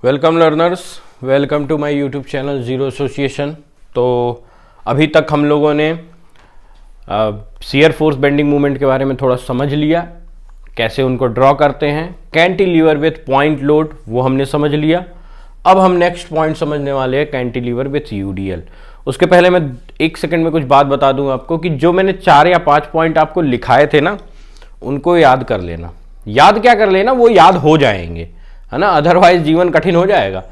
Welcome learners, welcome to my YouTube channel zero association. तो अभी तक हम लोगों ने शियर फोर्स बेंडिंग मूवमेंट के बारे में थोड़ा समझ लिया, कैसे उनको ड्रॉ करते हैं। कैंटिलीवर विथ पॉइंट लोड वो हमने समझ लिया। अब हम नेक्स्ट पॉइंट समझने वाले हैं कैंटिलीवर विथ यूडीएल। उसके पहले मैं एक सेकंड में कुछ बात बता दूं आपको कि जो मैंने 4 या 5 पॉइंट आपको लिखाए थे ना, उनको याद कर लेना। याद क्या कर लेना, वो याद हो जाएंगे, है ना, अदरवाइज जीवन कठिन हो जाएगा।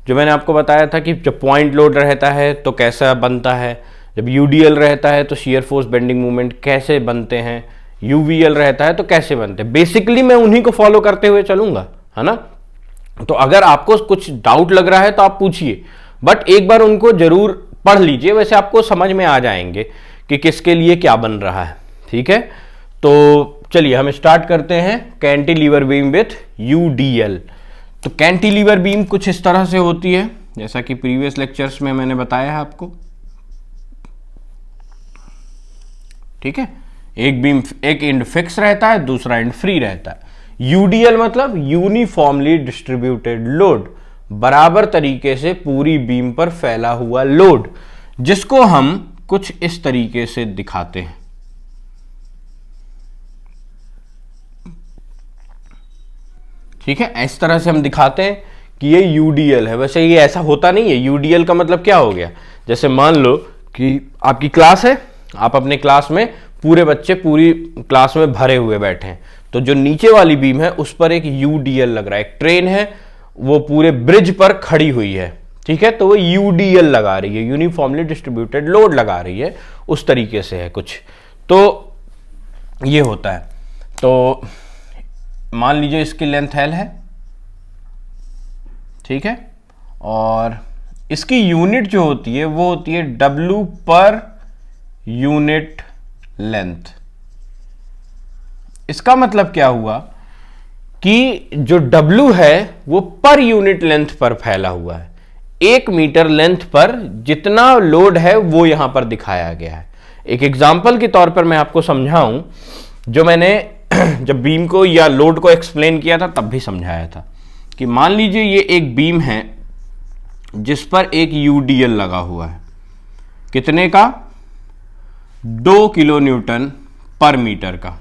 जो मैंने आपको बताया था कि जब पॉइंट लोड रहता है तो कैसा बनता है, जब यूडीएल रहता है तो शियर फोर्स बेंडिंग मूवमेंट कैसे बनते हैं, यूवीएल रहता है तो कैसे बनते हैं। बेसिकली मैं उन्हीं को फॉलो करते हुए चलूंगा, है ना। तो अगर आपको कुछ डाउट लग रहा है तो आप पूछिए, बट एक बार उनको जरूर पढ़ लीजिए, वैसे आपको समझ में आ जाएंगे कि किसके लिए क्या बन रहा है। ठीक है, तो चलिए हम स्टार्ट करते हैं कैंटिलीवर बीम विथ यूडीएल। तो कैंटिलीवर बीम कुछ इस तरह से होती है, जैसा कि प्रीवियस लेक्चर्स में मैंने बताया है आपको। ठीक है, एक बीम, एक एंड फिक्स रहता है, दूसरा एंड फ्री रहता है। यूडीएल मतलब यूनिफॉर्मली डिस्ट्रीब्यूटेड लोड, बराबर तरीके से पूरी बीम पर फैला हुआ लोड, जिसको हम कुछ इस तरीके से दिखाते हैं। ठीक है, इस तरह से हम दिखाते हैं कि ये यूडीएल है। वैसे ये ऐसा होता नहीं है। यूडीएल का मतलब क्या हो गया, जैसे मान लो कि आपकी क्लास है, आप अपने क्लास में पूरे बच्चे पूरी क्लास में भरे हुए बैठे हैं, तो जो नीचे वाली बीम है उस पर एक यूडीएल लग रहा है। एक ट्रेन है, वो पूरे ब्रिज पर खड़ी हुई है, ठीक है, तो वो यूडीएल लगा रही है, यूनिफॉर्मली डिस्ट्रीब्यूटेड लोड लगा रही है। उस तरीके से है कुछ, तो ये होता है। तो मान लीजिए इसकी लेंथ एल है, ठीक है, और इसकी यूनिट जो होती है वो होती है डब्ल्यू पर यूनिट लेंथ। इसका मतलब क्या हुआ कि जो डब्ल्यू है वो पर यूनिट लेंथ पर फैला हुआ है। 1 मीटर लेंथ पर जितना लोड है वो यहां पर दिखाया गया है। एक एग्जांपल के तौर पर मैं आपको समझाऊं, जो मैंने जब बीम को या लोड को एक्सप्लेन किया था तब भी समझाया था कि मान लीजिए ये एक बीम है जिस पर एक यूडीएल लगा हुआ है, कितने का, 2 किलो न्यूटन पर मीटर का,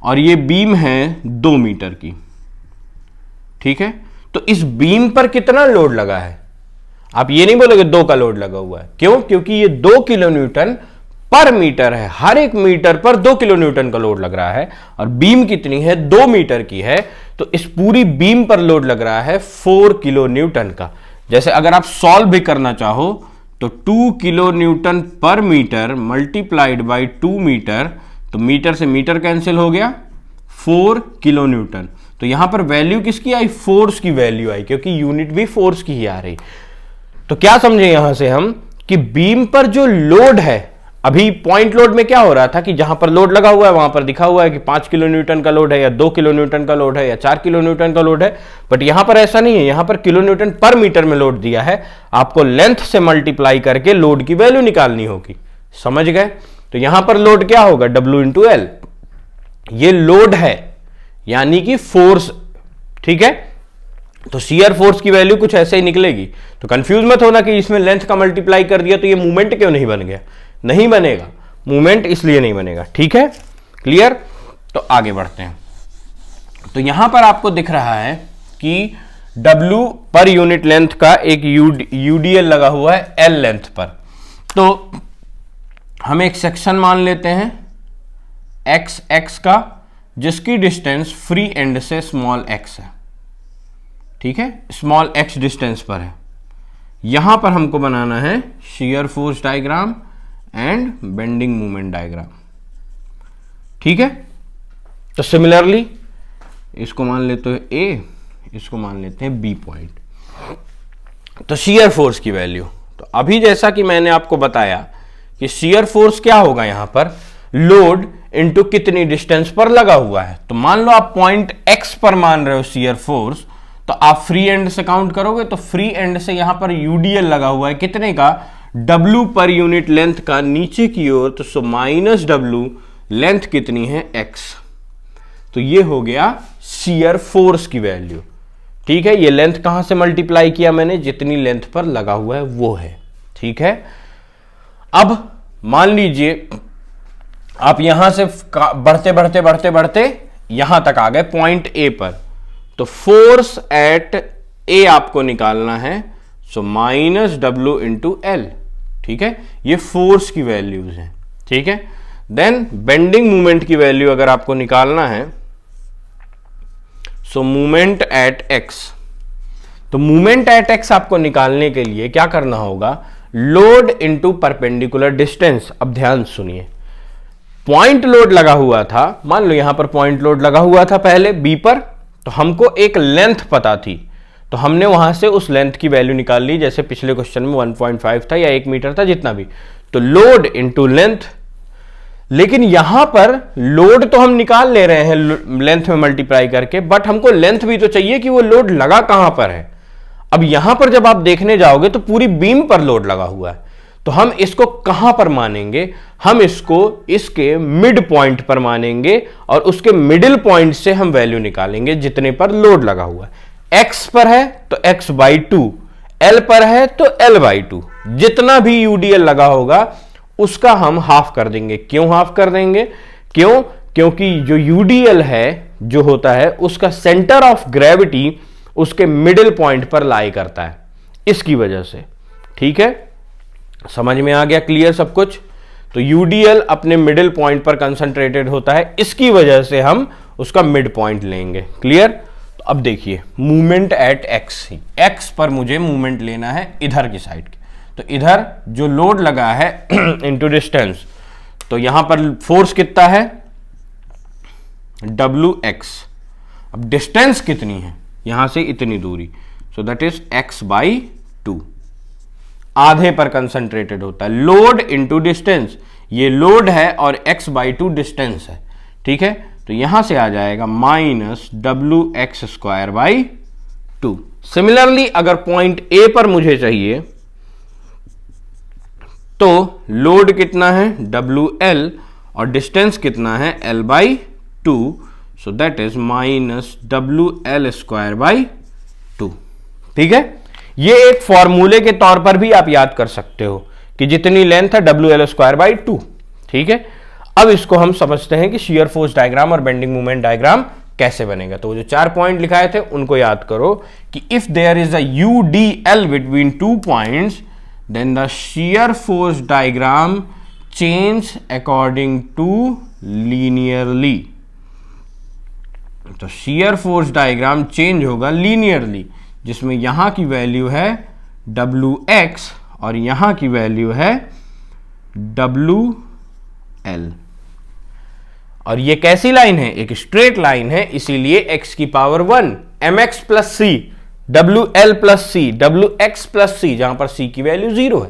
और ये बीम है 2 मीटर की। ठीक है, तो इस बीम पर कितना लोड लगा है, आप ये नहीं बोलोगे 2 का लोड लगा हुआ है। क्यों? क्योंकि ये 2 किलो न्यूटन पर मीटर है, हर एक मीटर पर 2 किलो न्यूटन का लोड लग रहा है, और बीम कितनी है, 2 मीटर की है, तो इस पूरी बीम पर लोड लग रहा है 4 किलो न्यूटन का। जैसे अगर आप सॉल्व भी करना चाहो तो 2 किलो न्यूटन पर मीटर मल्टीप्लाइड बाई 2 मीटर, तो मीटर से मीटर कैंसिल हो गया, 4 किलो न्यूटन। तो यहां पर वैल्यू किसकी आई, फोर्स की वैल्यू आई, क्योंकि यूनिट भी फोर्स की ही आ रही। तो क्या समझे यहां से हम कि बीम पर जो लोड है, अभी पॉइंट लोड में क्या हो रहा था कि जहां पर लोड लगा हुआ है वहां पर दिखा हुआ है कि 5 किलो न्यूटन का लोड है, या 2 किलो न्यूटन का लोड है, या 4 किलो न्यूटन का लोड है। बट यहां पर ऐसा नहीं है, यहां पर किलो न्यूटन पर मीटर में लोड दिया है, आपको लेंथ से मल्टीप्लाई करके लोड की वैल्यू निकालनी होगी। समझ गए? तो यहां पर लोड क्या होगा, W इंटू एल। ये लोड है यानी कि फोर्स। ठीक है, तो शियर फोर्स की वैल्यू कुछ ऐसे ही निकलेगी। तो कंफ्यूज मत होना कि इसमें लेंथ का मल्टीप्लाई कर दिया तो ये मूवमेंट क्यों नहीं बन गया। नहीं बनेगा मूवमेंट, इसलिए नहीं बनेगा। ठीक है, क्लियर? तो आगे बढ़ते हैं। तो यहां पर आपको दिख रहा है कि W पर यूनिट लेंथ का एक यूडीएल लगा हुआ है L लेंथ पर। तो हम एक सेक्शन मान लेते हैं XX का, जिसकी डिस्टेंस फ्री एंड से स्मॉल x है। ठीक है, स्मॉल x डिस्टेंस पर है। यहां पर हमको बनाना है shear force diagram and bending movement diagram. ठीक है, तो सिमिलरली इसको मान लेते हैं A, इसको मान लेते हैं B पॉइंट। तो शियर फोर्स की वैल्यू, तो अभी जैसा कि मैंने आपको बताया कि शियर फोर्स क्या होगा, यहां पर लोड इनटू कितनी डिस्टेंस पर लगा हुआ है। तो मान लो आप पॉइंट X पर मान रहे हो शियर फोर्स, तो आप फ्री एंड से काउंट करोगे तो फ्री एंड से यहां पर यूडीएल लगा हुआ है, कितने का, W पर यूनिट लेंथ का नीचे की ओर, तो सो माइनस W, लेंथ कितनी है X। तो ये हो गया शियर फोर्स की वैल्यू। ठीक है, ये लेंथ कहां से मल्टीप्लाई किया मैंने, जितनी लेंथ पर लगा हुआ है वो है। ठीक है, अब मान लीजिए आप यहां से बढ़ते बढ़ते बढ़ते बढ़ते यहां तक आ गए पॉइंट ए पर, तो फोर्स एट ए आपको निकालना है, so minus W into L. ठीक है, ये फोर्स की वैल्यूज हैं। ठीक है, देन बेंडिंग मोमेंट की वैल्यू अगर आपको निकालना है, सो मोमेंट एट एक्स, तो मोमेंट एट एक्स आपको निकालने के लिए क्या करना होगा, लोड इंटू परपेंडिकुलर डिस्टेंस। अब ध्यान सुनिए, पॉइंट लोड लगा हुआ था, मान लो यहां पर पॉइंट लोड लगा हुआ था पहले बी पर, तो हमको एक लेंथ पता थी, तो हमने वहां से उस लेंथ की वैल्यू निकाल ली, जैसे पिछले क्वेश्चन में 1.5 था या 1 मीटर था, जितना भी, तो लोड इंटू लेंथ। लेकिन यहां पर लोड तो हम निकाल ले रहे हैं लेंथ में मल्टीप्लाई करके, बट हमको लेंथ भी तो चाहिए कि वो लोड लगा कहां पर है। अब यहां पर जब आप देखने जाओगे तो पूरी बीम पर लोड लगा हुआ है, तो हम इसको कहां पर मानेंगे, हम इसको इसके मिड पॉइंट पर मानेंगे और उसके मिडिल पॉइंट से हम वैल्यू निकालेंगे जितने पर लोड लगा हुआ है। एक्स पर है तो एक्स बाई 2, एल पर है तो एल बाई 2, जितना भी यूडीएल लगा होगा उसका हम हाफ कर देंगे। क्यों हाफ कर देंगे, क्यों, क्योंकि जो यूडीएल है जो होता है उसका सेंटर ऑफ ग्रेविटी उसके मिडिल पॉइंट पर लाई करता है, इसकी वजह से। ठीक है, समझ में आ गया, क्लियर सब कुछ। तो यूडीएल अपने मिडिल पॉइंट पर कंसंट्रेटेड होता है, इसकी वजह से हम उसका मिड पॉइंट लेंगे। क्लियर। तो अब देखिए मूवमेंट एट एक्स, एक्स पर मुझे मूवमेंट लेना है इधर की साइड की, तो इधर जो लोड लगा है इनटू डिस्टेंस, तो यहां पर फोर्स कितना है डब्ल्यू एक्स। अब डिस्टेंस कितनी है, यहां से इतनी दूरी, so that is x by 2, आधे पर कंसंट्रेटेड होता है। लोड इंटू डिस्टेंस, ये लोड है और x बाई 2 डिस्टेंस है। ठीक है, तो यहां से आ जाएगा minus W x square by 2। Similarly अगर पॉइंट ए पर मुझे चाहिए तो लोड कितना है डब्ल्यू एल और डिस्टेंस कितना है L by 2, so that is minus W L square by 2। ठीक है, ये एक फॉर्मूले के तौर पर भी आप याद कर सकते हो कि जितनी लेंथ है डब्ल्यू एल स्क्वायर बाई 2। ठीक है, अब इसको हम समझते हैं कि शियर फोर्स डायग्राम और बेंडिंग मोमेंट डायग्राम कैसे बनेगा। तो जो 4 पॉइंट लिखाए थे उनको याद करो कि if there is a U D L between 2 points then the shear force diagram change according to linearly. तो शियर फोर्स डायग्राम चेंज होगा लीनियरली, जिसमें यहां की वैल्यू है डब्ल्यू एक्स और यहां की वैल्यू है डब्ल्यू एल। और ये कैसी लाइन है, एक स्ट्रेट लाइन है, इसीलिए x की power 1 mx plus C W L plus C W X plus C, जहां पर c की वैल्यू 0 है,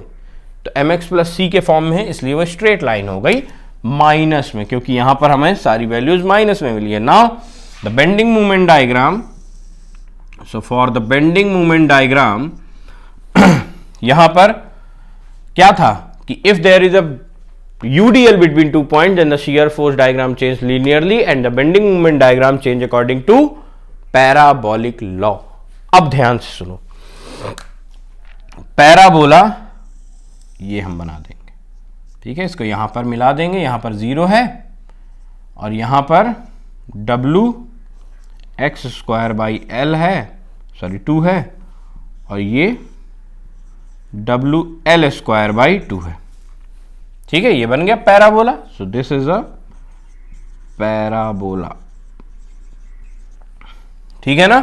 तो mx प्लस सी के फॉर्म में है, इसलिए वो स्ट्रेट लाइन हो गई माइनस में, क्योंकि यहां पर हमें सारी वैल्यूज माइनस में मिली है। Now the bending moment diagram, so for the bending moment diagram यहां पर क्या था कि if there is a UDL between 2 points then the shear force diagram change linearly and the bending moment diagram change according to parabolic law। अब ध्यान से सुनो, parabola ये हम बना देंगे। ठीक है, इसको यहां पर मिला देंगे, यहां पर 0 है और यहां पर W x square by L है, सॉरी 2 है, और ये डब्ल्यू एल स्क्वायर बाई 2 है। ठीक है, ये बन गया parabola. So this is a parabola. ठीक है ना,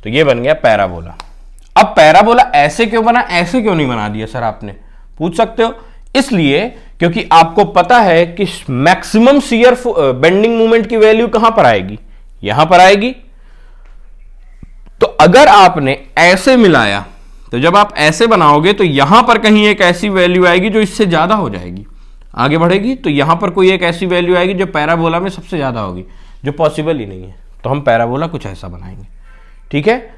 तो ये बन गया पैराबोला। अब पैराबोला ऐसे क्यों बना, ऐसे क्यों नहीं बना दिया सर आपने, पूछ सकते हो। इसलिए क्योंकि आपको पता है कि मैक्सिमम शियर बेंडिंग मोमेंट की वैल्यू कहां पर आएगी, यहां पर आएगी। तो अगर आपने ऐसे मिलाया, तो जब आप ऐसे बनाओगे तो यहां पर कहीं एक ऐसी वैल्यू आएगी जो इससे ज्यादा हो जाएगी, आगे बढ़ेगी, तो यहां पर कोई एक ऐसी वैल्यू आएगी जो पैराबोला में सबसे ज्यादा होगी, जो पॉसिबल ही नहीं है। तो हम पैराबोला कुछ ऐसा बनाएंगे। ठीक है,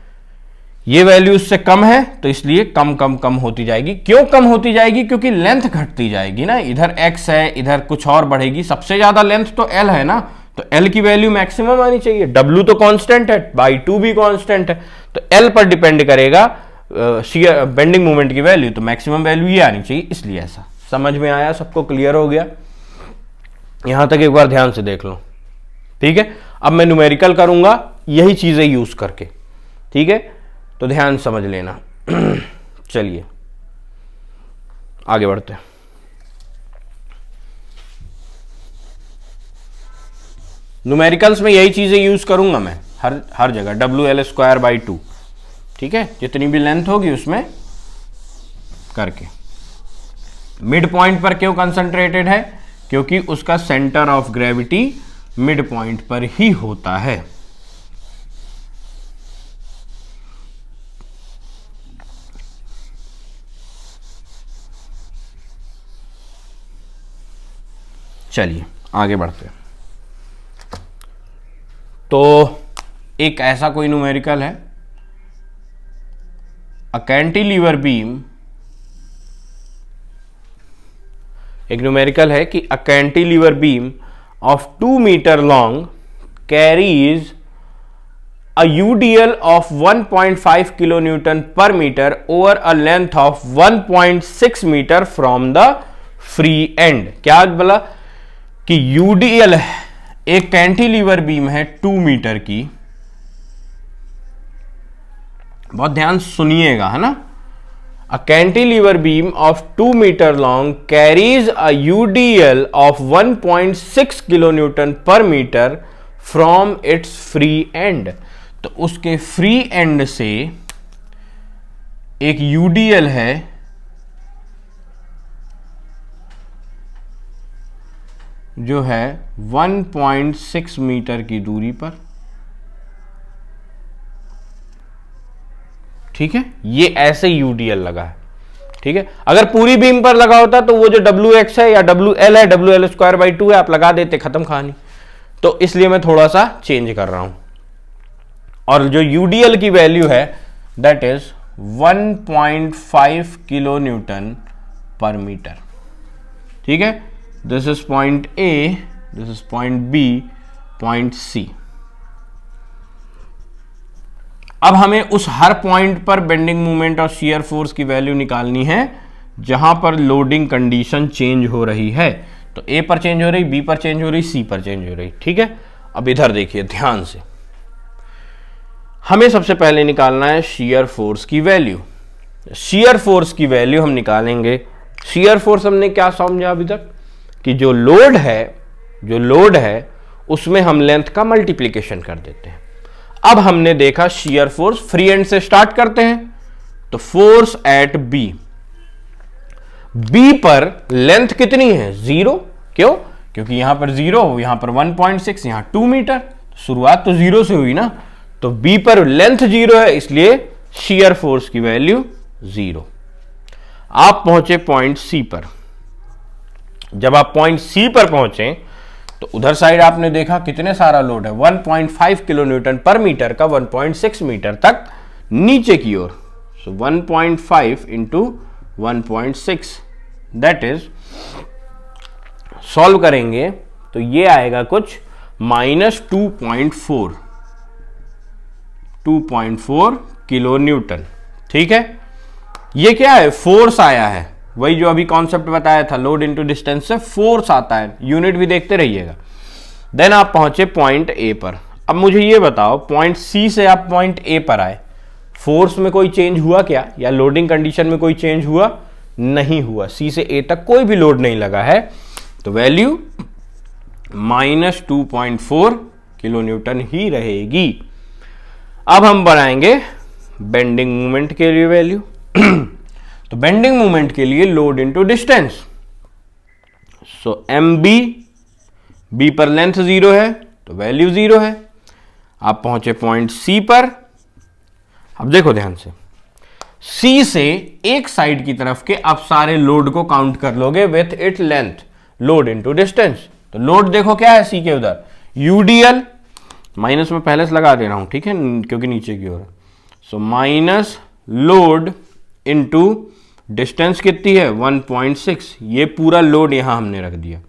ये वैल्यू इससे कम है तो इसलिए कम कम कम होती जाएगी। क्यों कम होती जाएगी, क्योंकि लेंथ घटती जाएगी ना, इधर x है, इधर कुछ और बढ़ेगी। सबसे ज्यादा लेंथ तो l है ना, तो L की वैल्यू मैक्सिमम आनी चाहिए, W तो कांस्टेंट है, बाई 2 भी कांस्टेंट है, तो L पर डिपेंड करेगा शियर बेंडिंग मोमेंट की वैल्यू, तो मैक्सिमम वैल्यू ये आनी चाहिए, इसलिए ऐसा। समझ में आया, सबको क्लियर हो गया? यहां तक एक बार ध्यान से देख लो, ठीक है। अब मैं न्यूमेरिकल करूंगा यही चीजें यूज करके, ठीक है, तो ध्यान समझ लेना। चलिए आगे बढ़ते हैं। न्यूमेरिकल्स में यही चीजें यूज करूंगा मैं हर जगह, WL²/2, ठीक है, जितनी भी लेंथ होगी उसमें करके। मिड पॉइंट पर क्यों कंसंट्रेटेड है? क्योंकि उसका centre of gravity mid point पर ही होता है। चलिए आगे बढ़ते हैं। तो एक ऐसा कोई न्यूमेरिकल है, अ कैंटिलीवर बीम, एक न्यूमेरिकल है कि a cantilever beam of 2 metre long carries a UDL of 1.5 kilo newton पर metre over a length of 1.6 metre from the free end. क्या बोला कि यूडीएल है, एक कैंटिलीवर बीम है 2 मीटर की, बहुत ध्यान सुनिएगा, है ना। A cantilever beam of 2 meter long carries a UDL of 1.6 kilonewton per meter from its free end। तो उसके फ्री एंड से एक UDL है जो है 1.6 मीटर की दूरी पर, ठीक है। ये ऐसे यूडीएल लगा है, ठीक है। अगर पूरी बीम पर लगा होता तो वो जो WX है या WL है, WL²/2 है, आप लगा देते, खत्म कहानी। तो इसलिए मैं थोड़ा सा चेंज कर रहा हूं, और जो यूडीएल की वैल्यू है दैट इज 1.5 किलो न्यूटन पर मीटर, ठीक है। This is point A, this is point B, point C. अब हमें उस हर पॉइंट पर बेंडिंग मोमेंट और शियर फोर्स की वैल्यू निकालनी है जहां पर लोडिंग कंडीशन चेंज हो रही है। तो ए पर चेंज हो रही, बी पर चेंज हो रही, सी पर चेंज हो रही, ठीक है। अब इधर देखिए ध्यान से, हमें सबसे पहले निकालना है शियर फोर्स की वैल्यू। शियर फोर्स की वैल्यू हम निकालेंगे। शियर फोर्स हमने क्या समझा अभी तक कि जो लोड है उसमें हम लेंथ का मल्टीप्लीकेशन कर देते हैं। अब हमने देखा शियर फोर्स, फ्री एंड से स्टार्ट करते हैं, तो फोर्स एट बी पर लेंथ कितनी है? 0। क्यों? क्योंकि यहां पर 0, यहां पर 1.6, यहां 2 मीटर, शुरुआत तो 0 से हुई ना, तो बी पर लेंथ 0 है, इसलिए शियर फोर्स की वैल्यू 0। आप पहुंचे पॉइंट सी पर। जब आप पॉइंट सी पर पहुंचे तो उधर साइड आपने देखा कितने सारा लोड है, 1.5 किलो न्यूटन पर मीटर का 1.6 मीटर तक नीचे की ओर। सो 1.5 इंटू 1.6, दैट इज, सॉल्व करेंगे तो ये आएगा कुछ -2.4 किलो न्यूटन, ठीक है। ये क्या है? फोर्स आया है, वही जो अभी कॉन्सेप्ट बताया था, लोड इनटू डिस्टेंस से फोर्स आता है, यूनिट भी देखते रहिएगा। देन आप पहुंचे पॉइंट ए पर। अब मुझे ये बताओ, पॉइंट सी से आप पॉइंट ए पर आए, फोर्स में कोई चेंज हुआ क्या, या लोडिंग कंडीशन में कोई चेंज हुआ? नहीं हुआ। सी से ए तक कोई भी लोड नहीं लगा है, तो वैल्यू -2.4 किलो न्यूटन ही रहेगी। अब हम बनाएंगे बेंडिंग मोमेंट के लिए वैल्यू। तो बेंडिंग मोमेंट के लिए लोड इनटू डिस्टेंस, सो एम बी पर लेंथ 0 है तो वैल्यू 0 है। आप पहुंचे पॉइंट सी पर। अब देखो ध्यान से, सी से एक साइड की तरफ के आप सारे लोड को काउंट कर लोगे with it length, load into distance. तो लोड देखो क्या है सी के उधर, यूडीएल, माइनस में पहले से लगा दे रहा हूं, ठीक है, क्योंकि नीचे की ओर। So minus load into distance कितनी है? 1.6। ये पूरा लोड यहां हमने रख दिया,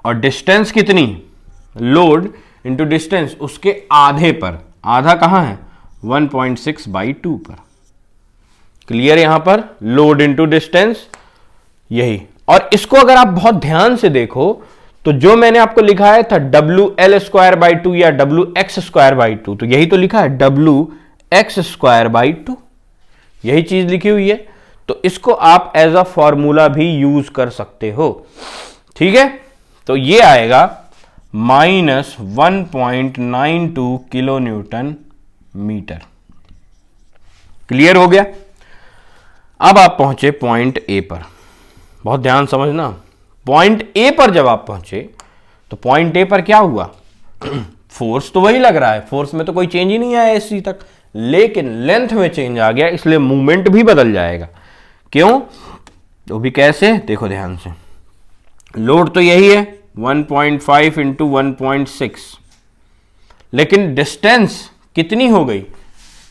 और डिस्टेंस कितनी? लोड इंटू डिस्टेंस उसके आधे पर, आधा कहां है 1.6/2 पर। क्लियर यहां पर लोड इंटू डिस्टेंस यही। और इसको अगर आप बहुत ध्यान से देखो तो जो मैंने आपको लिखा है था WL²/2 या WX²/2, तो यही तो लिखा है WX²/2, यही चीज लिखी हुई है। तो इसको आप एज अ फॉर्मूला भी यूज कर सकते हो। ठीक है, तो ये आएगा -1.92 किलो न्यूटन मीटर। क्लियर हो गया। अब आप पहुंचे पॉइंट ए पर, बहुत ध्यान समझना। पॉइंट ए पर जब आप पहुंचे तो पॉइंट ए पर क्या हुआ, फोर्स तो वही लग रहा है, फोर्स में तो कोई चेंज ही नहीं आया एससी तक, लेकिन लेंथ में चेंज आ गया, इसलिए मूवमेंट भी बदल जाएगा। क्यों, तो भी कैसे, देखो ध्यान से। लोड तो यही है 1.5 × 1.6, लेकिन डिस्टेंस कितनी हो गई,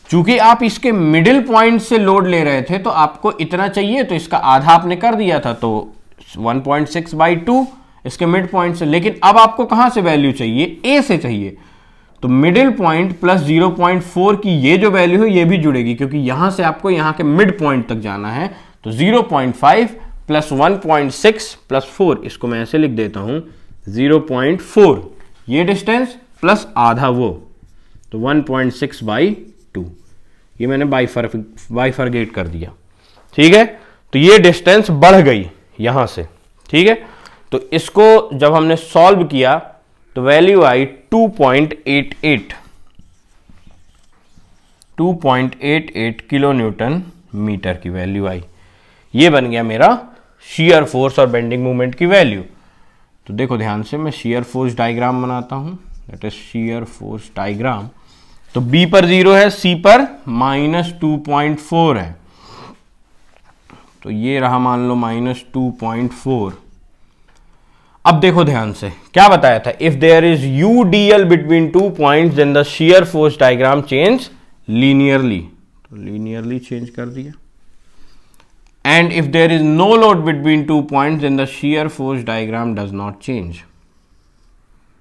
चूंकि आप इसके मिडिल पॉइंट से लोड ले रहे थे तो आपको इतना चाहिए, तो इसका आधा आपने कर दिया था, तो 1.6/2 इसके मिड पॉइंट से। लेकिन अब आपको कहां से वैल्यू चाहिए, ए से चाहिए, तो मिडिल पॉइंट प्लस 0.4 की ये जो वैल्यू है ये भी जुड़ेगी, क्योंकि यहां से आपको यहां के मिड पॉइंट तक जाना है। तो 0.5 प्लस 1.6 प्लस 4, इसको मैं ऐसे लिख देता हूं 0.4 ये डिस्टेंस प्लस आधा वो, तो 1.6/2, ये मैंने बाइफरगेट कर दिया। ठीक है, तो ये डिस्टेंस बढ़ गई यहां से। ठीक है, तो इसको जब हमने सॉल्व किया तो वैल्यू आई 2.88 किलो न्यूटन मीटर की वैल्यू आई। ये बन गया मेरा शियर फोर्स और बेंडिंग मोमेंट की वैल्यू। तो देखो ध्यान से, मैं शियर फोर्स डायग्राम बनाता हूं, that is shear force diagram. तो बी पर 0 है, सी पर -2.4 है, तो ये रहा मान लो -2.4। अब देखो ध्यान से, क्या बताया था, if there is UDL between 2 points then the shear force diagram change linearly, तो लीनियरली चेंज कर दिया। And if there is no load between 2 points then the shear force diagram does not change,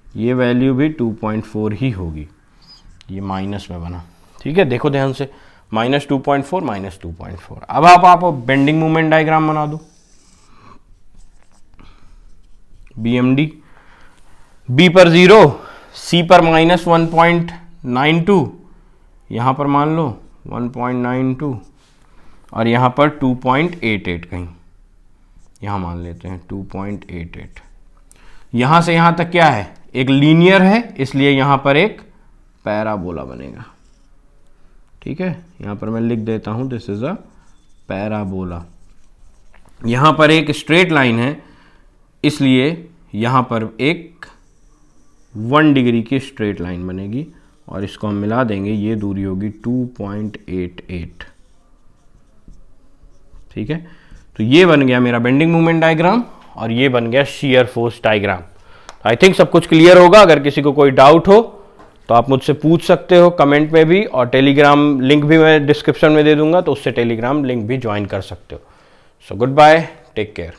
ये value भी 2.4 ही होगी, ये minus में बना। ठीक है, देखो ध्यान से, -2.4 -2.4। अब आप बेंडिंग मूवमेंट डायग्राम बना दो, BMD, बी पर 0, सी पर -1.92, यहां पर मान लो 1.92 और यहां पर 2.88, कहीं यहां मान लेते हैं 2.88। यहां से यहां तक क्या है, एक लीनियर है, इसलिए यहां पर एक पैराबोला बनेगा। ठीक है, यहां पर मैं लिख देता हूं दिस इज अ पैराबोला। यहां पर एक स्ट्रेट लाइन है, इसलिए यहां पर एक 1 डिग्री की स्ट्रेट लाइन बनेगी और इसको हम मिला देंगे, ये दूरी होगी 2.88। ठीक है, तो ये बन गया मेरा बेंडिंग मूवमेंट डायग्राम और ये बन गया shear force diagram. I think सब कुछ क्लियर होगा। अगर किसी को कोई डाउट हो तो आप मुझसे पूछ सकते हो कमेंट में भी, और टेलीग्राम लिंक भी मैं डिस्क्रिप्शन में दे दूंगा, तो उससे टेलीग्राम लिंक भी ज्वाइन कर सकते हो। So good bye, take care.